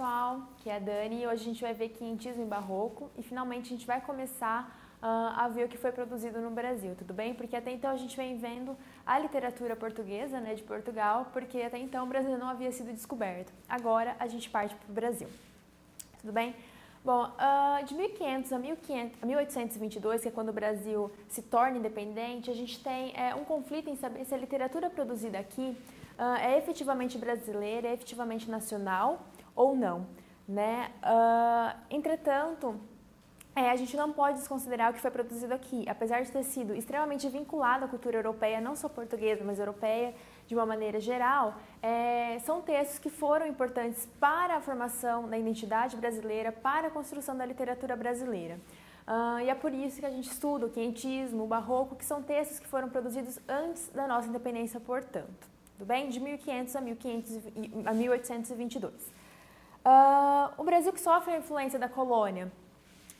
pessoal, que é a Dani, e hoje a gente vai ver quinhentismo e barroco e finalmente a gente vai começar a ver o que foi produzido no Brasil, tudo bem? Porque até então a gente vem vendo a literatura portuguesa, né, de Portugal, porque até então o Brasil não havia sido descoberto. Agora a gente parte para o Brasil, tudo bem? Bom, de 1500 a 1822, que é quando o Brasil se torna independente, a gente tem um conflito em saber se a literatura produzida aqui é efetivamente brasileira, é efetivamente nacional ou não, né? Entretanto, a gente não pode desconsiderar o que foi produzido aqui, apesar de ter sido extremamente vinculado à cultura europeia, não só portuguesa, mas europeia de uma maneira geral, são textos que foram importantes para a formação da identidade brasileira, para a construção da literatura brasileira. E é por isso que a gente estuda o quinhentismo, o barroco, que são textos que foram produzidos antes da nossa independência, portanto. Tudo bem? De 1500 a 1822. O Brasil que sofre a influência da colônia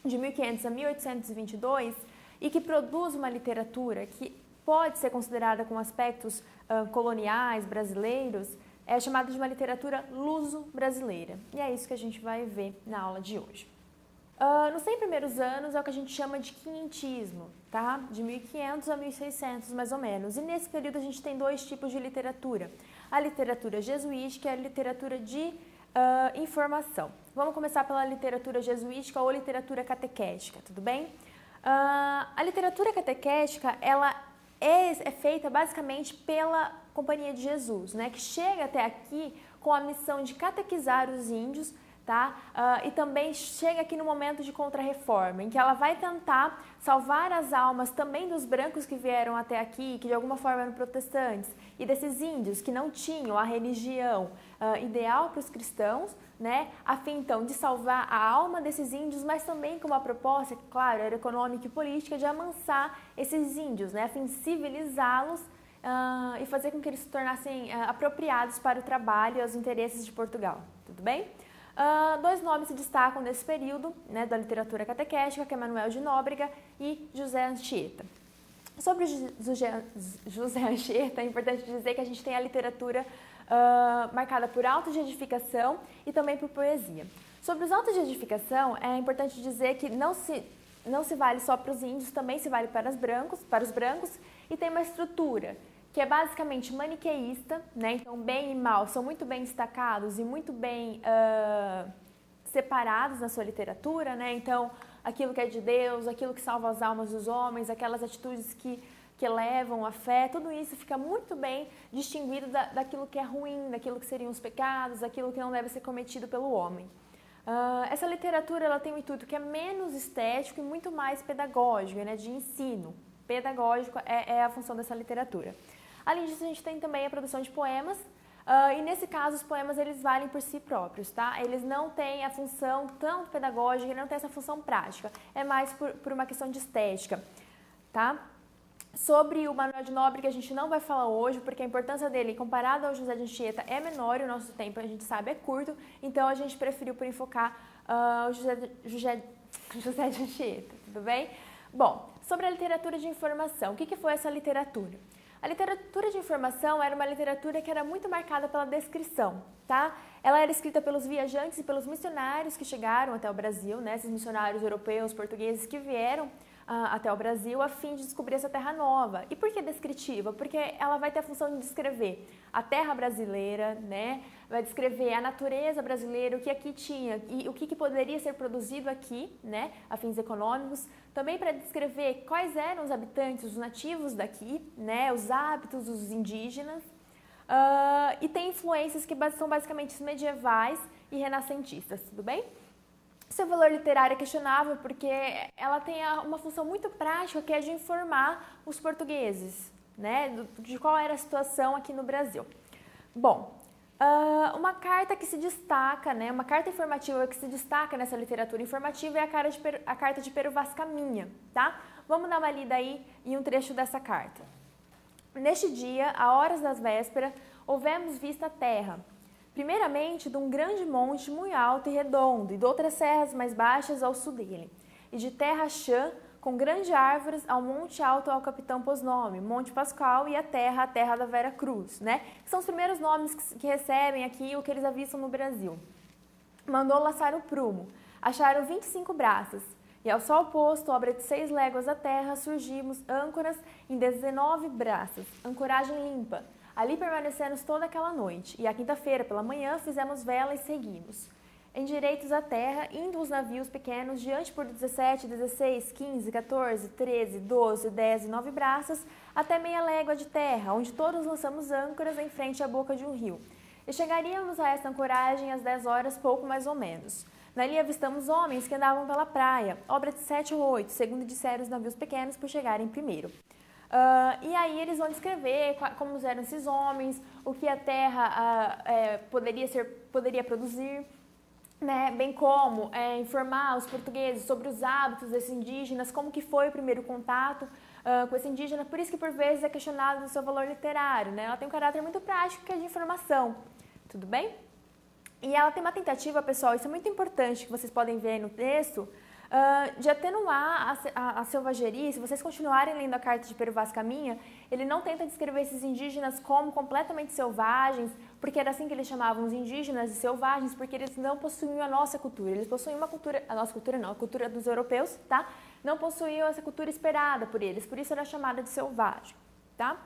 de 1500 a 1822 e que produz uma literatura que pode ser considerada com aspectos coloniais, brasileiros, é chamada de uma literatura luso-brasileira. E é isso que a gente vai ver na aula de hoje. Nos 100 primeiros anos é o que a gente chama de quinhentismo, tá? De 1500 a 1600, mais ou menos. E nesse período a gente tem dois tipos de literatura. A literatura jesuítica e a literatura de informação. Vamos começar pela literatura jesuítica ou literatura catequética, tudo bem? A literatura catequética, ela é feita basicamente pela Companhia de Jesus, né? Que chega até aqui com a missão de catequizar os índios, tá? E também chega aqui no momento de Contra-Reforma, em que ela vai tentar salvar as almas também dos brancos que vieram até aqui, que de alguma forma eram protestantes, e desses índios que não tinham a religião ideal para os cristãos, né? A fim então de salvar a alma desses índios, mas também com uma proposta, que, claro, era econômica e política, de amansar esses índios, né? A fim de civilizá-los e fazer com que eles se tornassem apropriados para o trabalho e aos interesses de Portugal, tudo bem? Dois nomes se destacam nesse período, né, da literatura catequética, que é Manuel de Nóbrega e José Anchieta. Sobre José Anchieta, é importante dizer que a gente tem a literatura marcada por autos de edificação e também por poesia. Sobre os autos de edificação, é importante dizer que não se vale só para os índios, também se vale para os brancos, e tem uma estrutura que é basicamente maniqueísta, né? Então bem e mal são muito bem destacados e muito bem separados na sua literatura, né? Então aquilo que é de Deus, aquilo que salva as almas dos homens, aquelas atitudes que levam à fé, tudo isso fica muito bem distinguido daquilo que é ruim, daquilo que seriam os pecados, daquilo que não deve ser cometido pelo homem. Essa literatura ela tem um intuito que é menos estético e muito mais pedagógico, né? De ensino. Pedagógico é a função dessa literatura. Além disso, a gente tem também a produção de poemas, e nesse caso os poemas eles valem por si próprios, tá? Eles não têm a função tanto pedagógica, não têm essa função prática, é mais por uma questão de estética, tá? Sobre o Manuel de Nóbrega a gente não vai falar hoje, porque a importância dele comparado ao José de Anchieta é menor e o nosso tempo, a gente sabe, é curto, então a gente preferiu por enfocar o José de Anchieta, tudo bem? Bom, sobre a literatura de informação, o que foi essa literatura? A literatura de informação era uma literatura que era muito marcada pela descrição, tá? Ela era escrita pelos viajantes e pelos missionários que chegaram até o Brasil, né? Esses missionários europeus, portugueses que vieram até o Brasil a fim de descobrir essa terra nova. E por que descritiva? Porque ela vai ter a função de descrever a terra brasileira, né? Vai descrever a natureza brasileira, o que aqui tinha e o que poderia ser produzido aqui, né? A fins econômicos. Também para descrever quais eram os habitantes, os nativos daqui, né? Os hábitos dos indígenas. E tem influências que são basicamente medievais e renascentistas, tudo bem? Seu valor literário é questionável porque ela tem uma função muito prática, que é de informar os portugueses, né, de qual era a situação aqui no Brasil. Bom, uma carta que se destaca, né, uma carta informativa que se destaca nessa literatura informativa é a carta de Pero Vaz Caminha, tá? Vamos dar uma lida aí em um trecho dessa carta. Neste dia, a horas das vésperas, houvemos vista a terra, primeiramente de um grande monte muito alto e redondo, e de outras serras mais baixas ao sul dele, e de terra chã, com grandes árvores, ao monte alto ao capitão pôs nome, Monte Pascoal, e a terra da Vera Cruz, né? Que são os primeiros nomes que recebem aqui o que eles avistam no Brasil. mandou laçar o prumo. Acharam 25 braças. E ao sol posto, obra de 6 léguas da terra, surgimos âncoras em 19 braças, ancoragem limpa. Ali permanecemos toda aquela noite, e à quinta-feira pela manhã fizemos vela e seguimos. Endireitos à terra, indo os navios pequenos, diante por 17, 16, 15, 14, 13, 12, 10 e 9 braças, até meia légua de terra, onde todos lançamos âncoras em frente à boca de um rio. E chegaríamos a esta ancoragem às 10 horas, pouco mais ou menos. Dali avistamos homens que andavam pela praia, obra de 7 ou 8, segundo disseram os navios pequenos, por chegarem primeiro. E aí eles vão descrever como eram esses homens, o que a terra poderia produzir, né? Bem como informar os portugueses sobre os hábitos desses indígenas, como que foi o primeiro contato com esse indígena. Por isso que por vezes é questionado do seu valor literário, né? Ela tem um caráter muito prático que é de informação, tudo bem? E ela tem uma tentativa, pessoal, isso é muito importante, que vocês podem ver no texto, de atenuar a selvageria. Se vocês continuarem lendo a carta de Pero Vaz Caminha, ele não tenta descrever esses indígenas como completamente selvagens, porque era assim que eles chamavam os indígenas de selvagens, porque eles não possuíam a nossa cultura. Eles possuíam uma cultura, a nossa cultura não, a cultura dos europeus, tá? Não possuíam essa cultura esperada por eles, por isso era chamada de selvagem, tá?